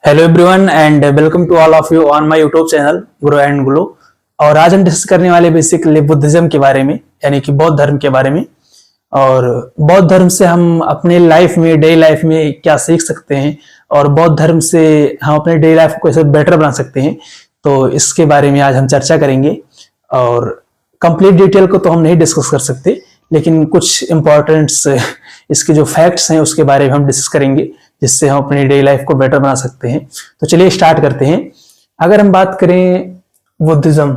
Hello everyone and welcome to all of you on my YouTube channel grow and glow. और आज हम discuss करने वाले basically Buddhism के बारे में, यानी कि बौद्ध धर्म के बारे में। और बौद्ध धर्म से हम अपने लाइफ में, डेली लाइफ में क्या सीख सकते हैं और बौद्ध धर्म से हम अपने डेली लाइफ को कैसे बेटर बना सकते हैं, तो इसके बारे में आज हम चर्चा करेंगे। और कंप्लीट डिटेल को तो हम नहीं डिस्कस कर सकते, लेकिन कुछ इंपॉर्टेंट्स इसके जो फैक्ट्स हैं उसके बारे में हम डिस्कस करेंगे, जिससे हम अपनी डेली लाइफ को बेटर बना सकते हैं। तो चलिए स्टार्ट करते हैं। अगर हम बात करें बुद्धिज्म,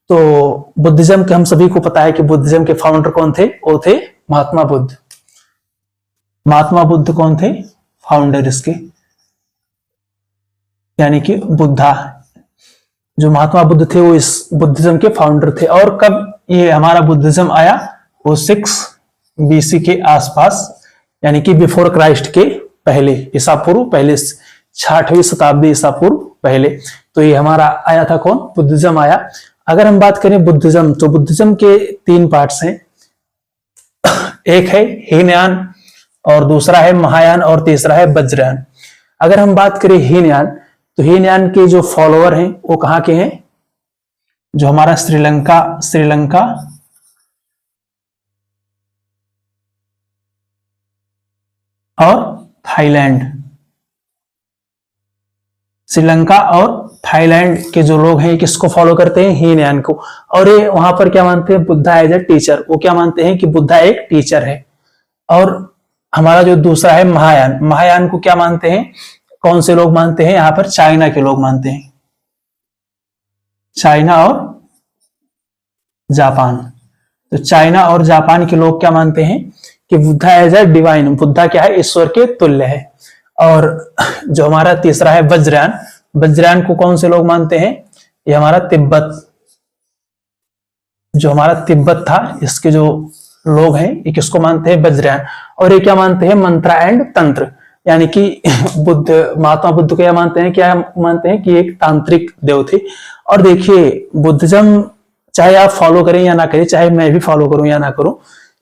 तो बुद्धिज्म के हम सभी को पता है कि बुद्धिज्म के फाउंडर कौन थे? वो थे महात्मा बुद्ध। महात्मा बुद्ध कौन थे? फाउंडर इसके, यानी कि बुद्धा। जो महात्मा बुद्ध थे वो इस बुद्धिज्म के फाउंडर थे। और कब ये हमारा बुद्धिज्म आया? वो 6 BC के आसपास, यानी कि बिफोर क्राइस्ट के पहले, ईसा पूर्व पहले, 6वीं शताब्दी ईसा पूर्व पहले। तो ये हमारा आया था कौन? बुद्धिज्म आया। अगर हम बात करें बुद्धिज्म, तो बुद्धिज्म के 3 पार्ट्स हैं। एक है हीनयान, और दूसरा है महायान, और तीसरा है वज्रयान। अगर हम बात करें हीनयान, तो हीनयान के जो फॉलोअर हैं वो कहाँ के हैं? जो हमारा श्रीलंका और थाईलैंड, श्रीलंका और थाईलैंड के जो लोग हैं किसको फॉलो करते हैं? हीनयान को। और ये वहां पर क्या मानते हैं? Buddha as a teacher. वो क्या मानते हैं कि बुद्धा एक टीचर है। और हमारा जो दूसरा है महायान, महायान को क्या मानते हैं? कौन से लोग मानते हैं? यहाँ पर चाइना के लोग मानते हैं, चाइना और जापान। तो चाइना और जापान के लोग क्या मानते हैं कि Buddha as a divine, Buddha क्या है? ईश्वर के तुल्य है। और जो हमारा तीसरा है वज्रयान, वज्रयान को कौन से लोग मानते हैं? ये हमारा तिब्बत, जो हमारा तिब्बत था, इसके जो लोग हैं ये किसको मानते हैं? वज्रयान। और ये क्या मानते हैं? मंत्र एंड तंत्र, यानी कि महात्मा बुद्ध को क्या मानते हैं? क्या मानते हैं कि एक तांत्रिक देव थे। और देखिए, बुद्धिज्म चाहे आप फॉलो करें या ना करें, चाहे मैं भी फॉलो करूं या ना करूं,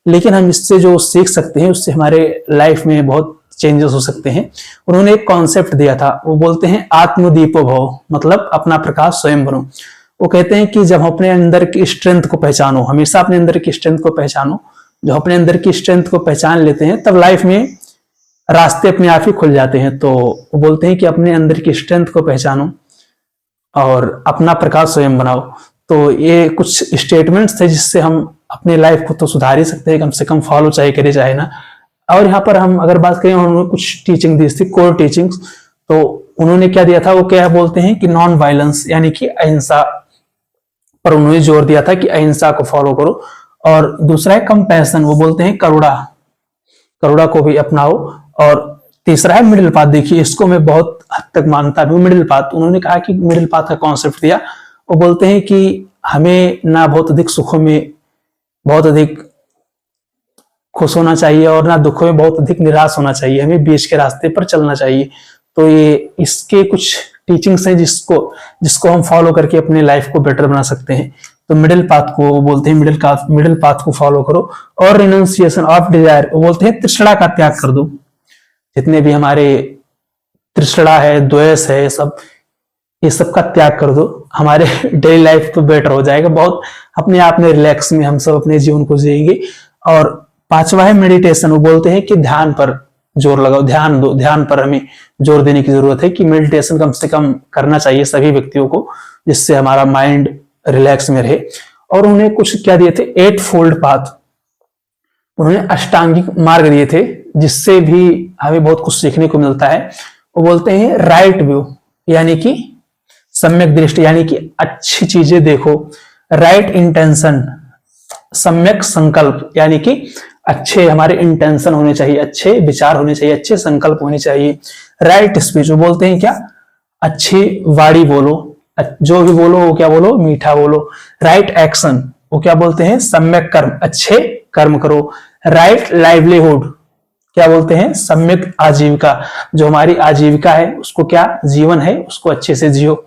लेकिन हम इससे जो सीख सकते हैं उससे हमारे लाइफ में बहुत चेंजेस हो सकते हैं। उन्होंने एक कॉन्सेप्ट दिया था, वो बोलते हैं आत्मदीपो भव, मतलब अपना प्रकाश स्वयं बनो। वो कहते हैं कि जब अपने अंदर की स्ट्रेंथ को पहचानो, हमेशा अपने अंदर की स्ट्रेंथ को पहचानो, जब अपने अंदर की स्ट्रेंथ को पहचान लेते हैं तब लाइफ में रास्ते अपने आप ही खुल जाते हैं। तो वो बोलते हैं कि अपने अंदर की स्ट्रेंथ को पहचानो और अपना प्रकाश स्वयं बनाओ। तो ये कुछ स्टेटमेंट्स थे जिससे हम अपने लाइफ को तो सुधार ही सकते हैं, कम से कम फॉलो चाहे करे चाहे ना। और यहाँ पर हम अगर बात करें, उन्होंने कुछ टीचिंग दी थी, कोर टीचिंग्स। तो उन्होंने क्या दिया था? वो क्या बोलते हैं कि नॉन वायलेंस, यानी कि अहिंसा पर उन्होंने जोर दिया था कि अहिंसा को फॉलो करो। और दूसरा है कंपैशन, वो बोलते हैं करुणा को भी अपनाओ। और तीसरा है मिडिल पाथ। देखिए, इसको मैं बहुत हद तक मानता भी हूँ, मिडिल पाथ। उन्होंने कहा कि मिडिल पाथ का कॉन्सेप्ट दिया। वो बोलते हैं कि हमें ना बहुत अधिक सुखों में बहुत अधिक खुश होना चाहिए और ना दुखों में बहुत अधिक निराश होना चाहिए, हमें बीच के रास्ते पर चलना चाहिए। तो ये इसके कुछ टीचिंग्स हैं जिसको हम फॉलो करके अपने लाइफ को बेटर बना सकते हैं। तो मिडिल पाथ को बोलते हैं, मिडिल पाथ को फॉलो करो। और रिनाउंसिएशन ऑफ डिजायर, वो बोलते हैं तृष्णा का त्याग कर दो। जितने भी हमारे तृष्णा है, द्वेष है, ये सब का त्याग कर दो, हमारे डेली लाइफ तो बेटर हो जाएगा, बहुत अपने आप में रिलैक्स में हम सब अपने जीवन को जिएंगे। और 5वां है मेडिटेशन। वो बोलते हैं कि ध्यान पर जोर लगाओ, ध्यान दो, ध्यान पर हमें जोर देने की जरूरत है कि मेडिटेशन कम से कम करना चाहिए सभी व्यक्तियों को, जिससे हमारा माइंड रिलैक्स में रहे। और उन्होंने कुछ क्या दिए थे? 8 फोल्ड पाथ, उन्होंने अष्टांगिक मार्ग दिए थे, जिससे भी हमें बहुत कुछ सीखने को मिलता है। वो बोलते हैं राइट व्यू, यानी कि सम्यक दृष्टि, यानी कि अच्छी चीजें देखो। राइट इंटेंशन, सम्यक संकल्प, यानी कि अच्छे हमारे इंटेंशन होने चाहिए, अच्छे विचार होने चाहिए, अच्छे संकल्प होने चाहिए। राइट स्पीच, वो बोलते हैं क्या? अच्छी वाणी बोलो, जो भी बोलो वो क्या बोलो? मीठा बोलो। राइट एक्शन, वो क्या बोलते हैं? सम्यक कर्म, अच्छे कर्म करो। राइट लाइवलीहुड, क्या बोलते हैं? सम्यक आजीविका, जो हमारी आजीविका है उसको, क्या जीवन है उसको अच्छे से जियो।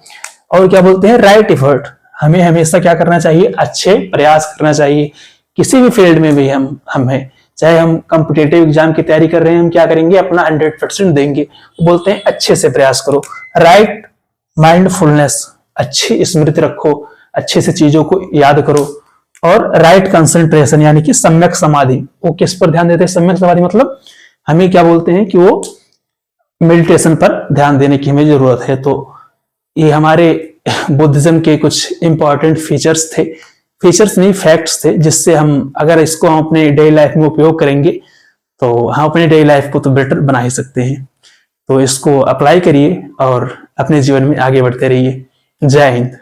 और क्या बोलते हैं? राइट एफर्ट, हमें हमेशा क्या करना चाहिए? अच्छे प्रयास करना चाहिए, किसी भी फील्ड में भी हम हैं, चाहे हम कॉम्पिटेटिव एग्जाम की तैयारी कर रहे हैं, हम क्या करेंगे, अपना 100% देंगे। बोलते हैं अच्छे से प्रयास करो। राइट माइंडफुलनेस, अच्छी स्मृति रखो, अच्छे से चीजों को याद करो। और राइट कंसंट्रेशन यानी कि सम्यक समाधि, वो किस पर ध्यान देते हैं? सम्यक समाधि मतलब हमें क्या बोलते हैं कि वो मेडिटेशन पर ध्यान देने की हमें जरूरत है। तो ये हमारे बुद्धिज्म के कुछ इंपॉर्टेंट फीचर्स थे, फीचर्स नहीं फैक्ट्स थे, जिससे हम अगर इसको हम अपने डेली लाइफ में उपयोग करेंगे तो हम अपने डेली लाइफ को तो बेटर बना ही सकते हैं। तो इसको अप्लाई करिए और अपने जीवन में आगे बढ़ते रहिए। जय हिंद।